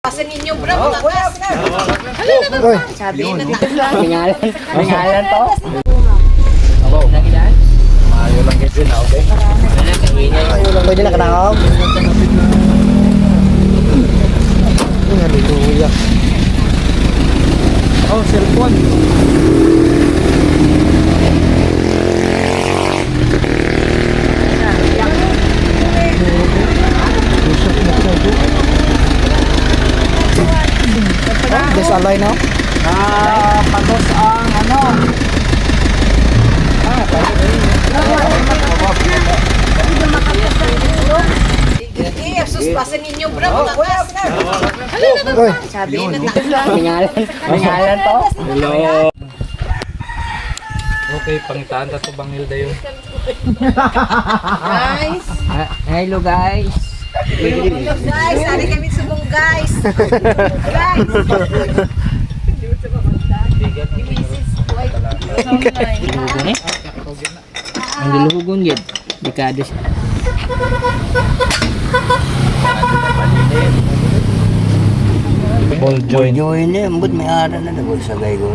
Pasan ninyo bro, mga kas. Oy, Sabi na Pangalan to? mayo lang kasi na, okay? Ayaw lang pwede na kanakaw. Hallelujah. Oh, cellphone. Desalay no? Pagos ang ano? sus, pasan ninyo bro, mga kas. Oy, Sabi na Pangalan to? Hello. Okay, pangitaan ta to Bangilda yun. guys. Hello guys. Guys, hari kami subong guys. Guys. Ang diluhugon yun. Dekades. Ball joint. Join eh, ambot may ara na nagul sa gay ko.